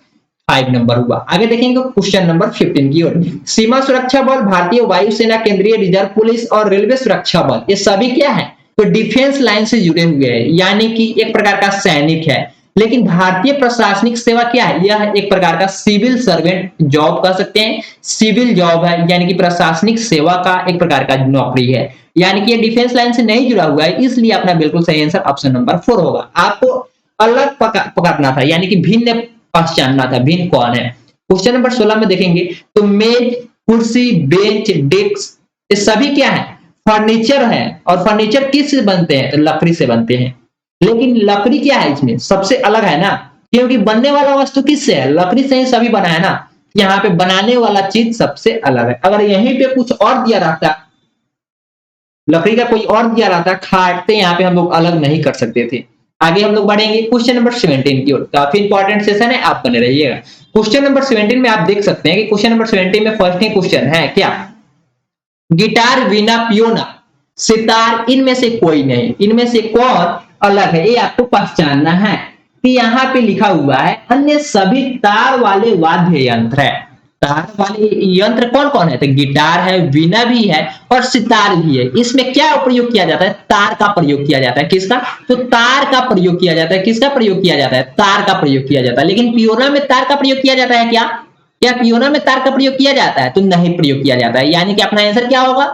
[SPEAKER 1] 5 नंबर हुआ। आगे देखेंगे क्वेश्चन नंबर 15 की ओर। सीमा सुरक्षा बल, भारतीय वायुसेना, केंद्रीय रिजर्व पुलिस और रेलवे सुरक्षा बल, ये सभी क्या है, तो डिफेंस लाइन से जुड़े हुए हैं, यानी कि एक प्रकार का सैनिक है। लेकिन भारतीय प्रशासनिक सेवा क्या है, यह एक प्रकार का सिविल सर्वेंट जॉब कह सकते हैं, सिविल जॉब है, यानी कि प्रशासनिक सेवा का एक प्रकार का नौकरी है, यानी कि ये डिफेंस लाइन से नहीं जुड़ा हुआ है, इसलिए अपना बिल्कुल सही आंसर ऑप्शन नंबर 4 होगा। आपको अलग पकड़ना था, यानी कि भिन्न पहचानना था, भिन्न कौन है। क्वेश्चन नंबर 16 में देखेंगे तो मेज, कुर्सी, बेंच, डेस्क, ये सभी क्या है, फर्नीचर है। और फर्नीचर किस से बनते हैं, तो लकड़ी से बनते हैं। लेकिन लकड़ी क्या है इसमें सबसे अलग है ना, क्योंकि बनने वाला वस्तु किससे है, लकड़ी से ही सभी बना है ना। यहाँ पे बनाने वाला चीज सबसे अलग है। अगर यहीं पे कुछ और दिया रहता, लकड़ी का कोई और दिया रहता, खाटते यहाँ पे हम लोग अलग नहीं कर सकते थे। आगे हम लोग बढ़ेंगे क्वेश्चन नंबर 17 की ओर। काफी इंपॉर्टेंट सेशन है, आप बने रहिएगा। क्वेश्चन नंबर 17 में आप देख सकते हैं कि क्वेश्चन नंबर 17 में फर्स्ट ही क्वेश्चन है क्या, गिटार, वीणा, पियोना, सितार, इनमें से कोई नहीं, इनमें से कौन अलग है, ये आपको पहचानना है। कि यहाँ पे लिखा हुआ है अन्य सभी तार वाले वाद्य यंत्र है। तार वाले यंत्र कौन कौन है, तो गिटार है, वीणा भी है और सितार भी है। इसमें क्या प्रयोग किया जाता है, तार का प्रयोग किया जाता है। किसका, तो तार का प्रयोग किया जाता है। किसका प्रयोग किया जाता है, तार का प्रयोग किया जाता है। लेकिन पियोना में तार का प्रयोग किया जाता है क्या, क्या पियोना में तार का प्रयोग किया जाता है, तो नहीं प्रयोग किया जाता है। यानी कि अपना आंसर क्या होगा,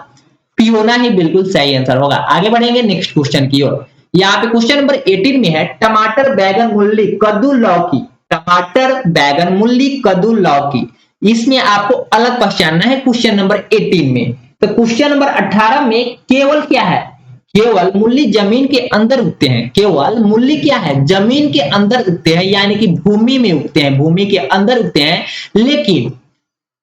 [SPEAKER 1] पियोना ही बिल्कुल सही आंसर होगा। आगे बढ़ेंगे नेक्स्ट क्वेश्चन की ओर। यहाँ पे क्वेश्चन नंबर 18 में है टमाटर, बैगन, मूली, कद्दू, लौकी। टमाटर, बैगन, मूली, कद्दू, लौकी, इसमें आपको अलग पहचानना है क्वेश्चन नंबर 18 में। तो क्वेश्चन नंबर 18 में केवल क्या है, केवल मूली जमीन के अंदर उगते हैं। केवल मूली क्या है, जमीन के अंदर उगते हैं, यानी कि भूमि में उगते हैं, भूमि के अंदर उगते हैं। लेकिन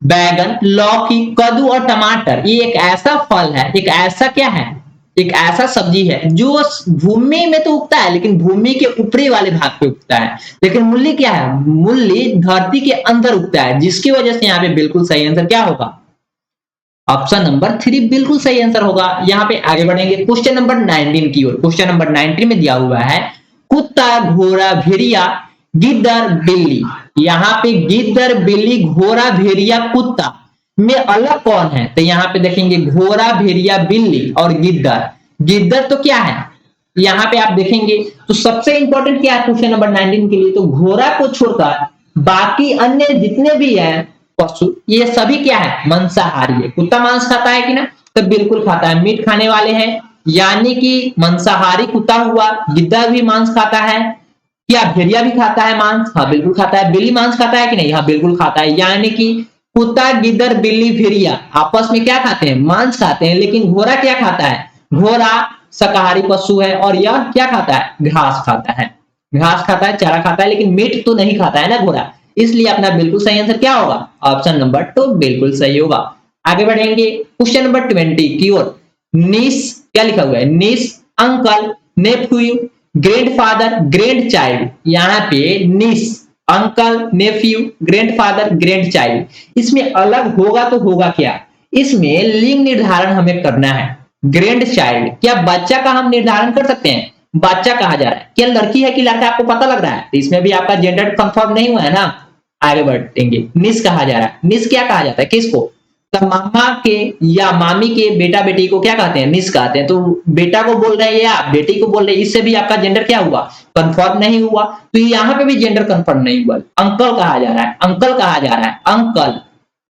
[SPEAKER 1] बैगन, लौकी, कद्दू और टमाटर ये एक ऐसा फल है, एक ऐसा क्या है, एक ऐसा सब्जी है जो भूमि में तो उगता है लेकिन भूमि के ऊपरी वाले भाग पे उगता है। लेकिन मूली क्या है, मूली धरती के अंदर उगता है, जिसकी वजह से यहाँ पे बिल्कुल सही आंसर क्या होगा, ऑप्शन नंबर 3 बिल्कुल सही आंसर होगा। यहाँ पे आगे बढ़ेंगे क्वेश्चन नंबर 19 की ओर। क्वेश्चन नंबर 19 में दिया हुआ है कुत्ता, घोड़ा, भेड़िया, गिद्दर, बिल्ली। यहाँ पे गिद्दर, बिल्ली, घोड़ा, भेड़िया, कुत्ता में अलग कौन है, तो यहाँ पे देखेंगे घोड़ा, भेड़िया, बिल्ली और गिद्दर। गिद्दर तो क्या है, यहाँ पे आप देखेंगे तो सबसे इंपॉर्टेंट क्या है क्वेश्चन नंबर 19 के लिए, तो घोड़ा को छोड़कर बाकी अन्य जितने भी है पशु, ये सभी क्या है, मांसाहारी है। कुत्ता मांस खाता है कि ना, तो बिल्कुल खाता है, मीट खाने वाले हैं, यानी कि मांसाहारी कुत्ता हुआ। गिद्दर भी मांस खाता है, क्या भेड़िया भी खाता है मांस, हाँ बिल्कुल खाता है। बिल्ली मांस खाता है कि नहीं, हाँ बिल्कुल खाता है। यानी कि कुत्ता, गिद्दर, बिल्ली, भेड़िया आपस में क्या खाते हैं, मांस खाते हैं। लेकिन घोड़ा क्या खाता है, घोड़ा शाकाहारी पशु है और यह क्या खाता है, घास खाता है, घास खाता है, चारा खाता है, लेकिन मीट तो नहीं खाता है ना घोड़ा। इसलिए अपना बिल्कुल सही आंसर क्या होगा, ऑप्शन नंबर 2 बिल्कुल सही होगा। आगे बढ़ेंगे क्वेश्चन नंबर 20 की ओर। नीस, क्या लिखा हुआ है, niece, uncle, nephew, grandfather, grand child. यहाँ पे niece, uncle, nephew, grandfather, grand child, इसमें अलग होगा तो होगा क्या, इसमें लिंग निर्धारण हमें करना है। ग्रैंड चाइल्ड, क्या बच्चा का हम निर्धारण कर सकते हैं, बच्चा कहा जा रहा है, क्या लड़की है कि लड़का आपको पता लग रहा है, तो इसमें भी आपका जेंडर कंफर्म नहीं हुआ है ना। आगे बढ़ेंगे, निस कहा जा रहा है। निस क्या कहा जाता है, किसको, तो मामा के या मामी के बेटा बेटी को क्या कहते हैं, निस कहते हैं। तो बेटा को बोल रहे हैं या बेटी को बोल रहे हैं, इससे भी आपका जेंडर क्या हुआ, कंफर्म नहीं हुआ। तो यहाँ पे भी जेंडर कंफर्म नहीं हुआ। अंकल कहा जा रहा है, अंकल कहा जा रहा है, अंकल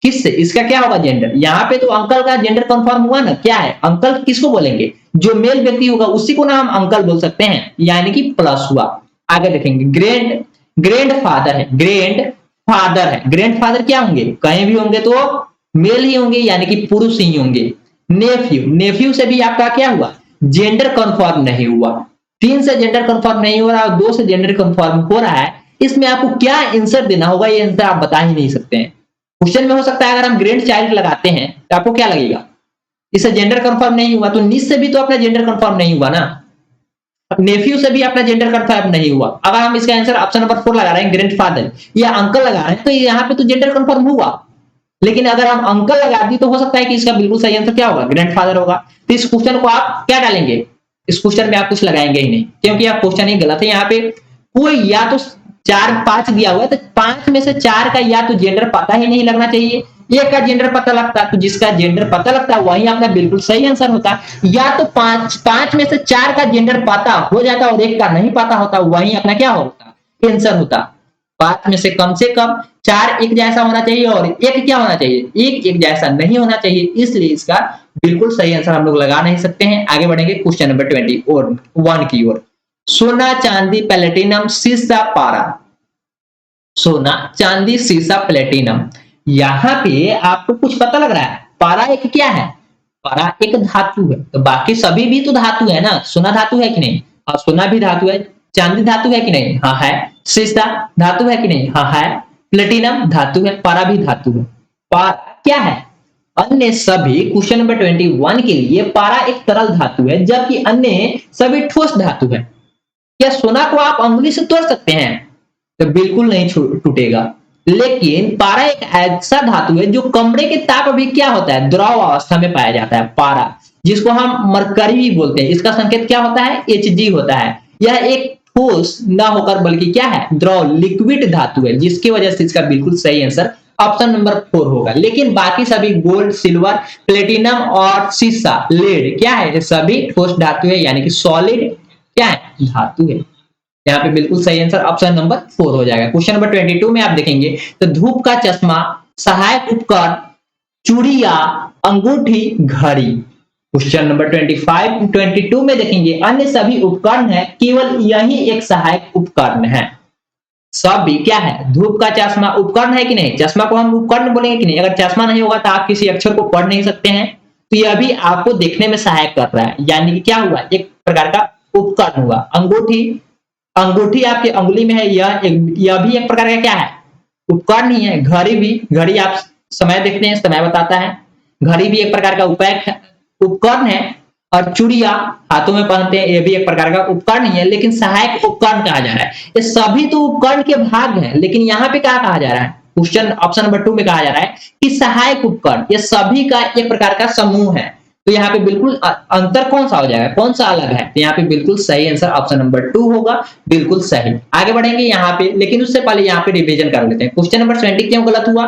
[SPEAKER 1] किससे, इसका क्या होगा जेंडर, यहाँ पे तो अंकल का जेंडर कंफर्म हुआ ना, क्या है, अंकल किसको बोलेंगे, जो मेल व्यक्ति होगा उसी को ना हम अंकल बोल सकते हैं, यानी कि प्लस हुआ। आगे देखेंगे ग्रैंड, ग्रैंड फादर है, ग्रैंड फादर है, ग्रैंड फादर क्या होंगे, कहीं भी होंगे तो मेल ही होंगे, यानी कि पुरुष ही होंगे। नेफ्यू, नेफ्यू से भी आपका क्या हुआ, जेंडर कंफर्म नहीं हुआ। 3 से जेंडर कंफर्म नहीं हो रहा और 2 से जेंडर कंफर्म हो रहा है। इसमें आपको क्या आंसर देना होगा, ये आंसर आप बता ही नहीं सकते हैं। क्वेश्चन में हो सकता है अगर हम ग्रैंड चाइल्ड लगाते हैं तो आपको क्या लगेगा, इससे जेंडर कंफर्म नहीं हुआ, तो निस से भी तो अपना जेंडर कंफर्म नहीं हुआ ना, नेफ्यू से भी अपना जेंडर कंफर्म नहीं हुआ। अगर हम इसका आंसर ऑप्शन नंबर 4 लगा रहे हैं, ग्रैंडफादर या अंकल लगा रहे हैं, तो यहाँ पे तो जेंडर कंफर्म हुआ। लेकिन अगर हम अंकल लगा दी तो हो सकता है कि इसका बिल्कुल सही आंसर क्या होगा, ग्रैंडफादर होगा। तो इस क्वेश्चन को आप क्या डालेंगे, इस क्वेश्चन में आप कुछ लगाएंगे ही नहीं, क्योंकि आप क्वेश्चन ही गलत है। यहाँ पे कोई या तो 4 5 दिया हुआ है, तो 5 में से 4 का या तो जेंडर पता ही नहीं लगना चाहिए, एक का जेंडर पता लगता, तो जिसका जेंडर पता लगता वही आपका बिल्कुल सही आंसर होता। या तो 5 में से 4 का जेंडर पता हो जाता और एक का नहीं पता होता, वही अपना क्या होता, आंसर होता। 5 में से कम 4 एक जैसा होना चाहिए और एक क्या होना चाहिए, एक जैसा नहीं होना चाहिए। इसलिए इसका बिल्कुल सही आंसर हम लोग लगा नहीं सकते हैं। आगे बढ़ेंगे क्वेश्चन नंबर 21 की ओर। सोना, चांदी, प्लेटिनम, सीसा, पारा। सोना, चांदी, सीसा, प्लेटिनम। यहाँ पे आपको कुछ पता लग रहा है? पारा एक क्या है? पारा एक धातु है। तो बाकी सभी भी तो धातु है ना। सोना धातु है कि नहीं? हाँ, सोना भी धातु है। चांदी धातु है कि नहीं? हाँ है। सीसा धातु है कि नहीं? हाँ है। प्लेटिनम धातु है, पारा भी धातु है। पारा क्या है? अन्य सभी, क्वेश्चन नंबर 21 के लिए पारा एक तरल धातु है, जबकि अन्य सभी ठोस धातु है। क्या सोना को आप अंगुली से तोड़ सकते हैं? तो बिल्कुल नहीं टूटेगा। लेकिन पारा एक ऐसा धातु है जो कमरे के ताप अभी क्या होता है? द्रव अवस्था में पाया जाता है। पारा, जिसको हम मरकरी भी बोलते हैं, इसका संकेत क्या होता है? Hg होता है। यह एक ठोस न होकर बल्कि क्या है? द्रव, लिक्विड धातु है, जिसकी वजह से इसका बिल्कुल सही आंसर ऑप्शन नंबर 4 होगा। लेकिन बाकी सभी गोल्ड, सिल्वर, प्लेटिनम और सीसा, लेड क्या है? ये सभी ठोस धातु है, यानी कि सॉलिड क्या है? धातु है। यहाँ पे बिल्कुल सही आंसर ऑप्शन नंबर 4 हो जाएगा। क्वेश्चन नंबर 22 में आप देखेंगे तो धूप का चश्मा, सहायक उपकरण, चूड़िया, अंगूठी, घड़ी। क्वेश्चन नंबर 22 में देखेंगे अन्य सभी उपकरण है, केवल यही एक सहायक उपकरण है। सब भी क्या है? धूप का चश्मा उपकरण है कि नहीं? चश्मा को हम उपकरण बोलेंगे कि नहीं? अगर चश्मा नहीं होगा तो आप किसी अक्षर को पढ़ नहीं सकते हैं। तो यह भी आपको देखने में सहायक कर रहा है, यानी कि क्या हुआ? एक प्रकार का उपकरण हुआ। अंगूठी, अंगूठी आपकी अंगुली में है, यह भी एक प्रकार का क्या है? उपकरण ही है। घड़ी भी, घड़ी आप समय देखते हैं, समय बताता है। घड़ी भी एक प्रकार का उपकरण है। और चूड़िया हाथों में पहनते हैं, यह भी एक प्रकार का उपकरण ही है, लेकिन सहायक उपकरण कहा जा रहा है। ये सभी तो उपकरण के भाग हैं, लेकिन यहाँ पे क्या कहा जा रहा है? क्वेश्चन ऑप्शन नंबर 2 में कहा जा रहा है कि सहायक उपकरण ये सभी का एक प्रकार का समूह है। तो यहाँ पे बिल्कुल अंतर कौन सा हो जाएगा? कौन सा अलग है? तो यहाँ पे बिल्कुल सही आंसर ऑप्शन नंबर 2 होगा, बिल्कुल सही। आगे बढ़ेंगे यहाँ पे, लेकिन उससे पहले यहाँ पे रिवीजन कर लेते हैं। क्वेश्चन नंबर 20 क्यों गलत हुआ?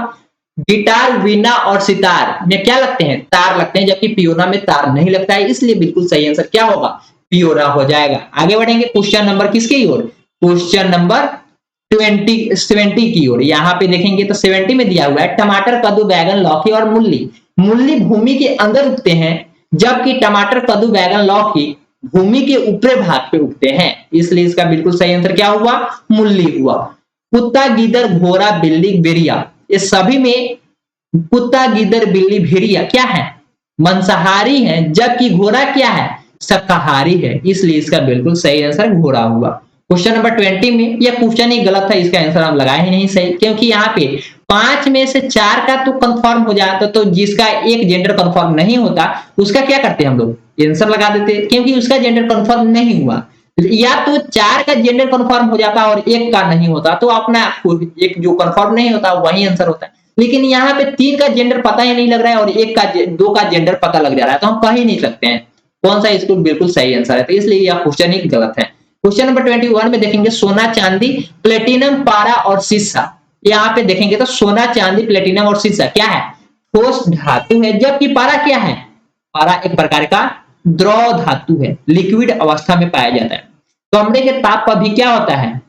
[SPEAKER 1] गिटार, वीणा और सितार में क्या लगते हैं? तार लगते हैं, जबकि पियोना में तार नहीं लगता है, इसलिए बिल्कुल सही आंसर क्या होगा? पियोना हो जाएगा। आगे बढ़ेंगे क्वेश्चन नंबर किसकी ओर? क्वेश्चन नंबर 70 की ओर। यहाँ पे देखेंगे तो 70 में दिया हुआ है टमाटर, कद्दू, बैगन, लौकी और मूली। मूली भूमि के अंदर उगते हैं, जबकि टमाटर, कद्दू, बैगन, लौकी भूमि के ऊपरी भाग पे उगते हैं, इसलिए इसका बिल्कुल सही आंसर क्या हुआ? मूली हुआ। कुत्ता, गीदड़, घोड़ा, बिल्ली, भेड़िया, ये सभी में कुत्ता, गीदड़, बिल्ली, भेड़िया क्या है? मांसाहारी है, जबकि घोड़ा क्या है? शाकाहारी है, इसलिए इसका बिल्कुल सही आंसर घोड़ा हुआ। क्वेश्चन नंबर 20 में यह क्वेश्चन ही गलत था, इसका आंसर हम लगाए ही नहीं सही, क्योंकि यहाँ पे 5 में से 4 का तो कंफर्म हो जाता, तो जिसका एक जेंडर कंफर्म नहीं होता उसका क्या करते हम लोग? आंसर लगा देते, क्योंकि उसका जेंडर कंफर्म नहीं हुआ। या तो 4 का जेंडर कंफर्म हो जाता और 1 का नहीं होता, तो अपना एक जो कंफर्म नहीं होता वही आंसर होता है। लेकिन यहाँ पे 3 का जेंडर पता ही नहीं लग रहा है और 2 का जेंडर पता लग जा रहा है, तो हम कह ही नहीं सकते हैं कौन सा इसको बिल्कुल सही आंसर है, तो इसलिए यह क्वेश्चन ही गलत है। क्वेश्चन नंबर 21 में देखेंगे सोना, चांदी, प्लेटिनम, पारा और सीसा। यहाँ पे देखेंगे तो सोना, चांदी, प्लेटिनम और सीसा क्या है? ठोस धातु है, जबकि पारा क्या है? पारा एक प्रकार का द्रव धातु है, लिक्विड अवस्था में पाया जाता है। कमरे के ताप पर भी क्या होता है?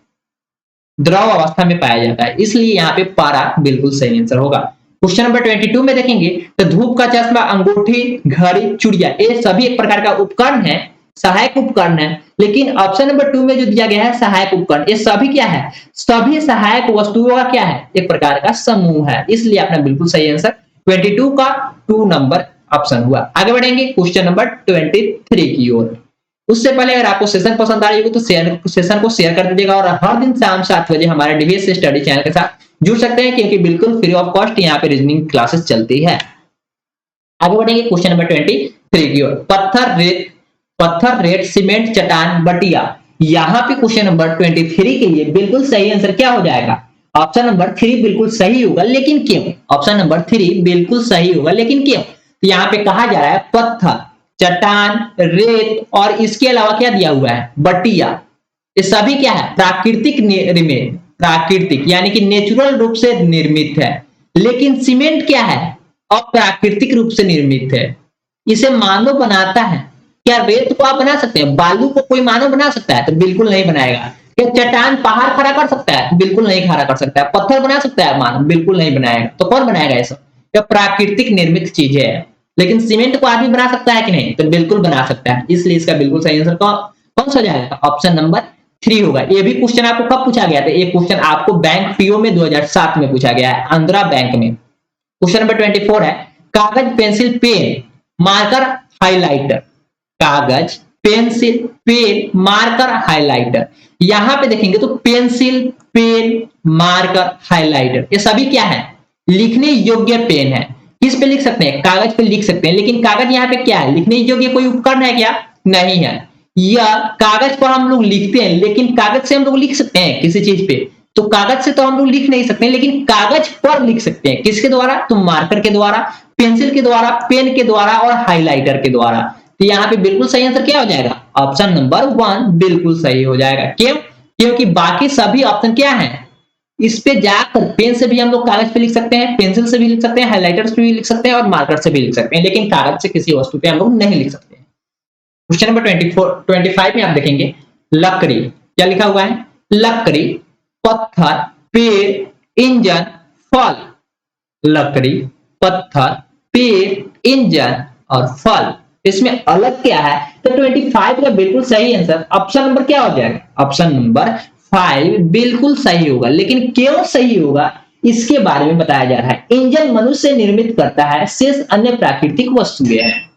[SPEAKER 1] द्रव अवस्था में पाया जाता है, इसलिए यहाँ पे पारा बिल्कुल सही आंसर होगा। क्वेश्चन नंबर 22 में देखेंगे तो धूप का चश्मा, अंगूठी, घड़ी, चूड़िया, ये सभी एक प्रकार का उपकरण है, सहायक उपकरण है। लेकिन ऑप्शन नंबर 2 में जो दिया गया है सहायक उपकरण, ये सभी क्या है? सभी सहायक वस्तुओं का क्या है? एक प्रकार का समूह है, इसलिए अपना बिल्कुल सही आंसर 22 का 2 नंबर ऑप्शन हुआ। आगे बढ़ेंगे क्वेश्चन नंबर 23 की ओर। उससे पहले अगर आपको सेशन पसंद आ रही हो तो सेशन को शेयर कर दीजिएगा, और हर दिन शाम 7 बजे हमारे डीवीएस स्टडी चैनल के साथ जुड़ सकते हैं, क्योंकि बिल्कुल फ्री ऑफ कॉस्ट यहाँ पे रीजनिंग क्लासेस चलती है। आगे बढ़ेंगे क्वेश्चन नंबर 23 की ओर। पत्थर, रेत, सीमेंट, चट्टान, बटिया। यहाँ पे क्वेश्चन नंबर 23 के लिए बिल्कुल सही आंसर क्या हो जाएगा? ऑप्शन नंबर 3 बिल्कुल सही होगा, लेकिन क्यों? ऑप्शन नंबर 3 बिल्कुल सही होगा, लेकिन क्यों? तो यहाँ पे कहा जा रहा है पत्थर, चट्टान, रेत और इसके अलावा क्या दिया हुआ है? बटिया। ये सभी क्या है? प्राकृतिक यानी कि नेचुरल रूप से निर्मित है। लेकिन सीमेंट क्या है? अप्राकृतिक रूप से निर्मित है, इसे मानव बनाता है। क्या रेत को आप बना सकते हैं? बालू को कोई मानव बना सकता है? तो बिल्कुल नहीं बनाएगा। क्या चट्टान पहाड़ खड़ा कर सकता है? बिल्कुल नहीं खड़ा कर सकता है। पत्थर बना सकता है मानव? बिल्कुल नहीं बनाएगा। तो कौन बनाएगा? ये सब क्या प्राकृतिक निर्मित चीजें है। लेकिन सीमेंट को आदमी बना सकता है कि नहीं? तो बिल्कुल बना सकता है, इसलिए इसका बिल्कुल सही आंसर कौन सा हो जाएगा? ऑप्शन नंबर 3 होगा। ये भी क्वेश्चन आपको कब पूछा गया था? ये क्वेश्चन आपको बैंक पीओ में 2007 में पूछा गया है, आंध्रा बैंक में। क्वेश्चन नंबर 24 है, कागज, पेंसिल, पेन, मार्कर, हाइलाइटर। कागज, पेंसिल, पेन, मार्कर, हाइलाइटर। यहां पे देखेंगे तो पेंसिल, पेन, मार्कर, हाइलाइटर ये सभी क्या है? लिखने योग्य पेन है। किस पे लिख सकते हैं? कागज पे लिख सकते हैं। लेकिन कागज यहाँ पे क्या है? लिखने योग्य कोई उपकरण है क्या? नहीं है। या कागज पर हम लोग लिखते हैं, लेकिन कागज से हम लोग लिख सकते हैं किसी चीज पे? तो कागज से तो हम लोग लिख नहीं सकते, लेकिन कागज पर लिख सकते हैं। किसके द्वारा? तो मार्कर के द्वारा, पेंसिल के द्वारा, पेन के द्वारा और हाइलाइटर के द्वारा। तो यहाँ पे बिल्कुल सही आंसर क्या हो जाएगा? ऑप्शन नंबर 1 बिल्कुल सही हो जाएगा। क्यों? क्योंकि बाकी सभी ऑप्शन क्या है? इस पे जाकर पेन से भी हम लोग कागज पे लिख सकते हैं, पेंसिल से भी लिख सकते हैं, हाइलाइटर से भी लिख सकते हैं और मार्कर से भी लिख सकते हैं, लेकिन कागज से किसी वस्तु पे हम लोग नहीं लिख सकते। क्वेश्चन नंबर 25 में आप देखेंगे, लकड़ी, क्या लिखा हुआ है? लकड़ी, पत्थर, पेड़, इंजन, फल। लकड़ी, पत्थर, पेड़, इंजन और फल। इसमें अलग क्या है? तो 25 का बिल्कुल सही आंसर ऑप्शन नंबर क्या हो जाएगा? ऑप्शन नंबर 5 बिल्कुल सही होगा। लेकिन क्यों सही होगा इसके बारे में बताया जा रहा है। इंजन मनुष्य निर्मित करता है, शेष अन्य प्राकृतिक वस्तुएं हैं।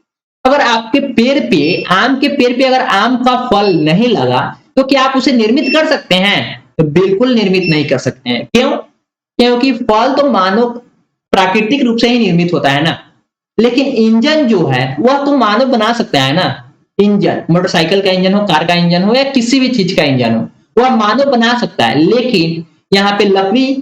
[SPEAKER 1] अगर आपके पेड़ पे, आम के पेड़ पे अगर आम का फल नहीं लगा तो क्या आप उसे निर्मित कर सकते हैं? तो बिल्कुल निर्मित नहीं कर सकते हैं। क्यों? क्योंकि फल तो मानव प्राकृतिक रूप से ही निर्मित होता है ना। लेकिन इंजन जो है वह तो मानव बना सकता है ना। इंजन, मोटरसाइकिल का इंजन हो, कार का इंजन हो या किसी भी चीज का इंजन हो, वह मानव बना सकता है। लेकिन यहाँ पे लकड़ी,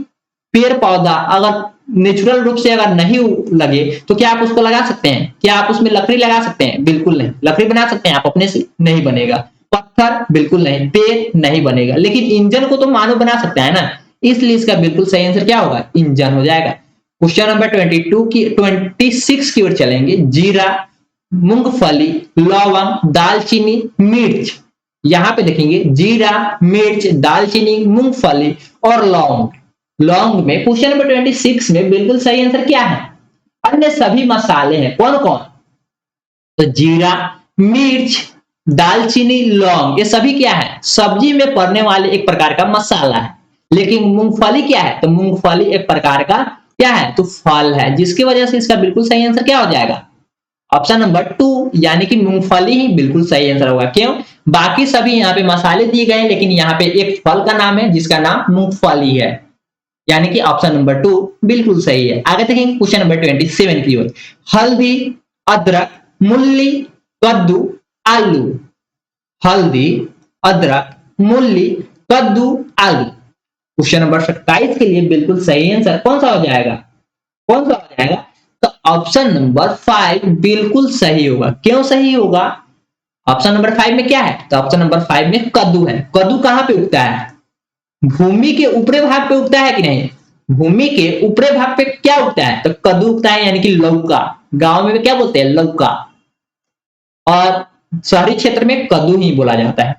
[SPEAKER 1] पेड़ पौधा अगर नेचुरल रूप से अगर नहीं लगे तो क्या आप उसको लगा सकते हैं? क्या आप उसमें लकड़ी लगा सकते हैं? बिल्कुल नहीं। लकड़ी बना सकते हैं आप अपने से? नहीं बनेगा। पत्थर बिल्कुल नहीं, पेड़ नहीं बनेगा। लेकिन इंजन को तो मानव बना सकता है ना, इसलिए इसका बिल्कुल सही आंसर क्या होगा? इंजन हो जाएगा। क्वेश्चन नंबर 26 की ओर चलेंगे। जीरा, मूंगफली, लौंग, दालचीनी, मिर्च। यहां पे देखेंगे जीरा, मिर्च, दालचीनी, मूंगफली और लौंग। लौंग में क्वेश्चन नंबर 26 में बिल्कुल सही आंसर क्या है? अन्य सभी मसाले हैं। कौन कौन? तो जीरा, मिर्च, दालचीनी, लौंग ये सभी क्या है? सब्जी में पड़ने वाले एक प्रकार का मसाला है। लेकिन मूंगफली क्या है? तो मूंगफली एक प्रकार का क्या है? तो फल है, जिसकी वजह से इसका बिल्कुल सही आंसर क्या हो जाएगा? ऑप्शन नंबर 2 यानी कि मूंगफली ही बिल्कुल सही आंसर होगा। क्यों? बाकी सभी यहाँ पे मसाले दिए गए हैं, लेकिन यहाँ पे एक फल का नाम है जिसका नाम मूंगफली है, यानी कि ऑप्शन नंबर 2 बिल्कुल सही है। आगे देखेंगे क्वेश्चन नंबर 27 की ओर। हल्दी, अदरक, मूली, कद्दू, आलू। हल्दी, अदरक, मूली, कद्दू, आलू। क्वेश्चन नंबर 27 के लिए बिल्कुल सही आंसर कौन सा हो जाएगा? कौन सा हो जाएगा? तो ऑप्शन नंबर 5 बिल्कुल सही होगा। क्यों सही होगा? ऑप्शन नंबर 5 में क्या है? तो ऑप्शन नंबर 5 में कद्दू है। कद्दू कहां पे उगता है? भूमि के ऊपरी भाग पे उगता है कि नहीं? भूमि के ऊपरी भाग पे क्या उगता है? तो कद्दू उगता है, यानी कि लौका। गांव में क्या बोलते हैं? लौका। और शहरी क्षेत्र में कद्दू ही बोला जाता है।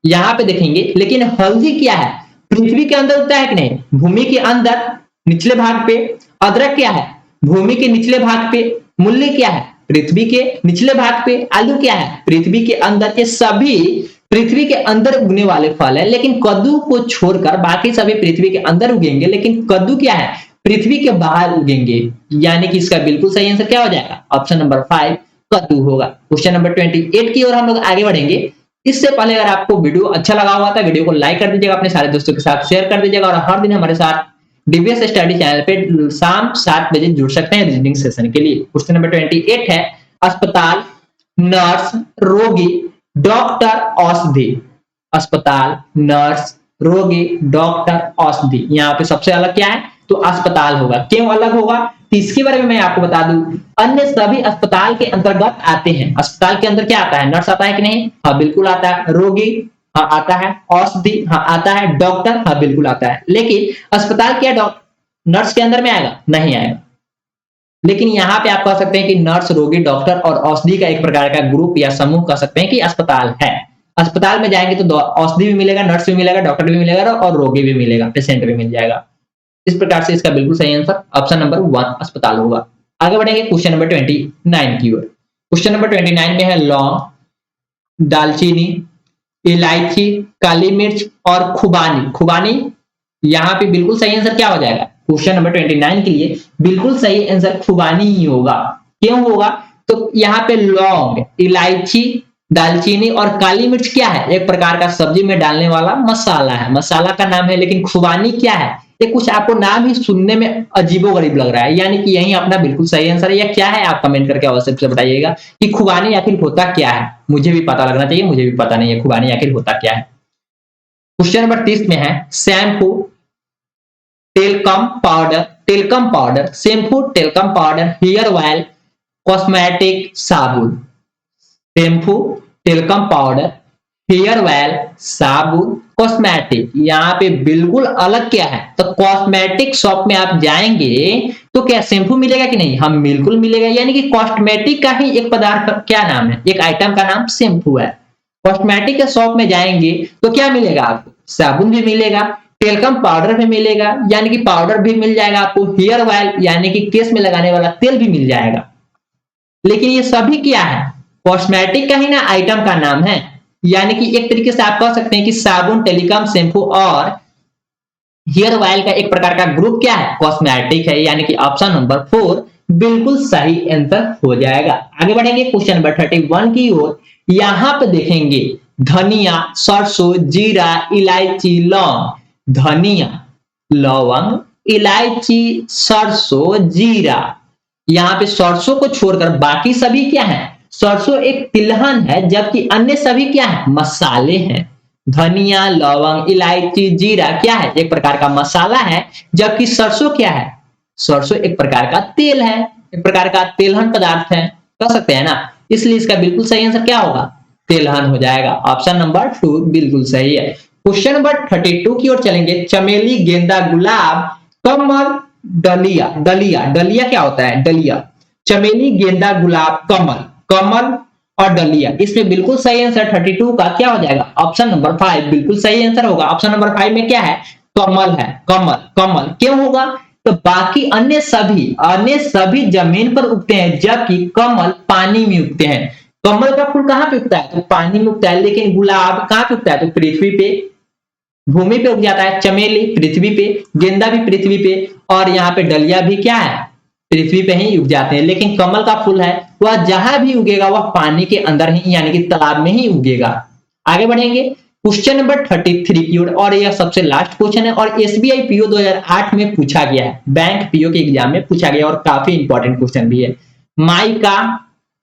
[SPEAKER 1] यहां पे देखेंगे, लेकिन हल्दी क्या है? पृथ्वी के अंदर उगता है कि नहीं? भूमि के अंदर निचले भाग पे। अदरक क्या है? भूमि के निचले भाग पे। मूली क्या है? पृथ्वी के निचले भाग पे। आलू क्या है? पृथ्वी के अंदर। ये सभी पृथ्वी के अंदर उगने वाले फल है, लेकिन कद्दू को छोड़कर बाकी सभी पृथ्वी के अंदर उगेंगे, लेकिन कद्दू क्या है? पृथ्वी के बाहर उगेंगे। यानी कि इसका बिल्कुल सही आंसर क्या हो जाएगा? ऑप्शन नंबर 5 कद्दू होगा। क्वेश्चन नंबर 28 की ओर हम लोग आगे बढ़ेंगे। इससे पहले अगर आपको वीडियो अच्छा लगा हुआ था, वीडियो को लाइक कर दीजिएगा, अपने सारे दोस्तों के साथ शेयर कर दीजिएगा और हर दिन हमारे साथ डीबीएस स्टडी चैनल पे शाम 7 बजे जुड़ सकते हैं रीजनिंग सेशन के लिए। क्वेश्चन नंबर 28 है, अस्पताल, नर्स, रोगी, डॉक्टर, औषधि। अस्पताल, नर्स, रोगी, डॉक्टर, औषधि। यहाँ पे सबसे अलग क्या है? तो अस्पताल होगा। क्यों अलग होगा? तो इसके बारे में मैं आपको बता दूं, अन्य सभी अस्पताल के अंतर्गत आते हैं। अस्पताल के अंदर क्या आता है? नर्स आता है कि नहीं? हाँ बिल्कुल आता है। रोगी हाँ आता है। औषधि हाँ आता है। डॉक्टर हाँ बिल्कुल आता है। लेकिन अस्पताल क्या नर्स के अंदर में आएगा? नहीं आएगा। लेकिन यहाँ पे आप कह सकते हैं कि नर्स, रोगी, डॉक्टर और औषधि का एक प्रकार का ग्रुप या समूह कह सकते हैं कि अस्पताल है। अस्पताल में जाएंगे तो औषधि भी मिलेगा, नर्स भी मिलेगा, डॉक्टर भी मिलेगा और रोगी भी मिलेगा, पेशेंट भी मिल जाएगा। इस प्रकार से इसका बिल्कुल सही आंसर ऑप्शन नंबर 1 अस्पताल होगा। आगे बढ़ेंगे क्वेश्चन नंबर 29 की ओर। क्वेश्चन नंबर 29 में है लौंग, दालचीनी, इलायची, काली मिर्च और खुबानी। खुबानी यहाँ पे बिल्कुल सही आंसर क्या हो जाएगा? क्वेश्चन नंबर 29 के लिए बिल्कुल सही आंसर खुबानी ही होगा। क्यों होगा? तो यहाँ पे लौंग, इलायची, दालचीनी और काली मिर्च क्या है? एक प्रकार का सब्जी में डालने वाला मसाला है, मसाला का नाम है। लेकिन खुबानी क्या है? ये कुछ आपको नाम ही सुनने में अजीबोगरीब लग रहा है, यानी कि यही अपना बिल्कुल सही आंसर है। या क्या है? आप कमेंट करके अवश्य से बताइएगा कि खुबानी आखिर होता क्या है। मुझे भी पता लगना चाहिए, मुझे भी पता नहीं है खुबानी आखिर होता क्या है। क्वेश्चन नंबर 30 में है shampoo, talcum powder, talcum powder, shampoo, talcum powder, hair oil, cosmetic, साबुन। Shampoo, talcum powder, hair oil, साबुन, कॉस्मेटिक। यहाँ पे बिल्कुल अलग क्या है? तो कॉस्मेटिक शॉप में आप जाएंगे तो क्या शैम्पू मिलेगा कि नहीं? हम बिल्कुल मिलेगा। यानी कि कॉस्मेटिक का ही एक पदार्थ का क्या नाम है? एक आइटम का नाम शैम्पू है। कॉस्मेटिक के शॉप में जाएंगे तो क्या मिलेगा आपको? साबुन भी मिलेगा, टेल्कम पाउडर भी मिलेगा, यानी कि पाउडर भी मिल जाएगा आपको, हेयर ऑयल यानी कि केस में लगाने वाला तेल भी मिल जाएगा। लेकिन ये सभी क्या है? कॉस्मेटिक का ही ना आइटम का नाम है। यानी कि एक तरीके से आप कह सकते हैं कि साबुन, टेलीकॉम, शैम्पू और हेयर ऑयल का एक प्रकार का ग्रुप क्या है? कॉस्मेटिक है। यानी कि ऑप्शन नंबर 4 बिल्कुल सही आंसर हो जाएगा। आगे बढ़ेंगे क्वेश्चन नंबर 31 की ओर। यहां पे देखेंगे धनिया, सरसों, जीरा, इलायची, लौंग। धनिया, लौंग, इलायची, सरसों, जीरा। यहाँ पे सरसों को छोड़कर बाकी सभी क्या है? सरसों एक तिलहन है, जबकि अन्य सभी क्या है? मसाले हैं। धनिया, लौंग, इलायची, जीरा क्या है? एक प्रकार का मसाला है। जबकि सरसों क्या है? सरसों एक प्रकार का तेल है, एक प्रकार का तेलहन पदार्थ है, कह सकते हैं ना। इसलिए इसका बिल्कुल सही आंसर क्या होगा? तेलहन हो जाएगा। ऑप्शन नंबर 2 बिल्कुल सही है। क्वेश्चन नंबर 32 की ओर चलेंगे। चमेली, गेंदा, गुलाब, कमल, डलिया। डलिया, डलिया क्या होता है? डलिया, चमेली, गेंदा, गुलाब, कमल, कमल और डलिया। इसमें बिल्कुल सही आंसर 32 का क्या हो जाएगा? ऑप्शन नंबर 5 बिल्कुल सही आंसर होगा। ऑप्शन नंबर 5 में क्या है? कमल है। कमल, कमल क्यों होगा? तो बाकी अन्य सभी जमीन पर उगते हैं, जबकि कमल पानी में उगते हैं। कमल का फूल कहां पे उगता है? तो पानी में उगता है। लेकिन गुलाब कहां पे उगता है? तो पृथ्वी पे, भूमि पे उग जाता है। चमेली पृथ्वी पे, गेंदा भी पृथ्वी पे और यहाँ पे डलिया भी क्या है? पृथ्वी पे ही उग जाते हैं। लेकिन कमल का फूल है वह जहां भी उगेगा वह पानी के अंदर ही यानी कि तालाब में ही उगेगा। आगे बढ़ेंगे क्वेश्चन नंबर 33 की ओर, और यह सबसे लास्ट क्वेश्चन है और एसबीआई पीओ 2008 में पूछा गया है। बैंक पीओ के एग्जाम में पूछा गया और काफी इंपॉर्टेंट क्वेश्चन भी है। माइका,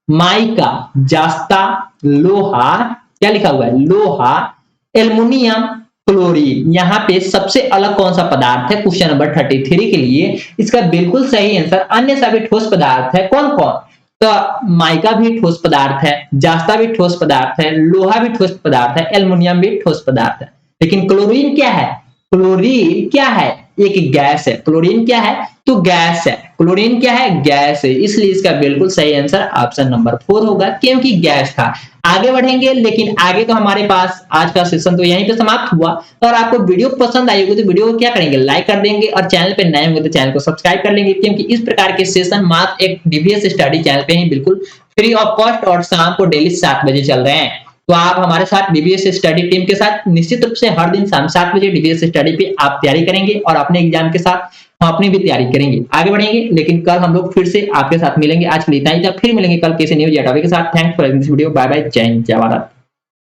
[SPEAKER 1] माइका, जास्ता, लोहा, क्या लिखा हुआ है? लोहा, एल्युमिनियम, क्लोरीन। यहाँ पे सबसे अलग कौन सा पदार्थ है? क्वेश्चन नंबर 33 के लिए इसका बिल्कुल सही आंसर अन्य सभी ठोस पदार्थ है। कौन कौन? तो माइका भी ठोस पदार्थ है, जास्ता भी ठोस पदार्थ है, लोहा भी ठोस पदार्थ है, एल्युमिनियम भी ठोस पदार्थ है। लेकिन क्लोरीन क्या है? क्लोरीन क्या है? एक गैस है। क्लोरीन क्या है? तो गैस है। क्लोरीन क्या है? गैस है। इसलिए इसका बिल्कुल सही आंसर ऑप्शन नंबर 4 होगा, क्योंकि गैस था। आगे बढ़ेंगे, लेकिन आगे तो हमारे पास आज का सेशन तो यहीं पे समाप्त हुआ। और आपको वीडियो पसंद आई होगी तो वीडियो को क्या करेंगे? लाइक कर देंगे और चैनल पे नए होंगे तो चैनल को सब्सक्राइब कर लेंगे, क्योंकि इस प्रकार के सेशन मात्र एक डीवीएस स्टडी चैनल पे ही बिल्कुल फ्री ऑफ कॉस्ट और शाम को डेली 7 बजे चल रहे हैं। तो आप हमारे साथ डीवीएस स्टडी टीम के साथ निश्चित रूप से हर दिन शाम 7 बजे डीवीएस स्टडी पे आप तैयारी करेंगे और अपने एग्जाम के साथ हम अपनी भी तैयारी करेंगे। आगे बढ़ेंगे, लेकिन कल हम लोग फिर से आपके साथ मिलेंगे। आज के लिए इतना ही था, फिर मिलेंगे कल किसी न्यू टॉपिक के साथ। Thanks for this video. Bye bye, Jai Hind, जय भारत।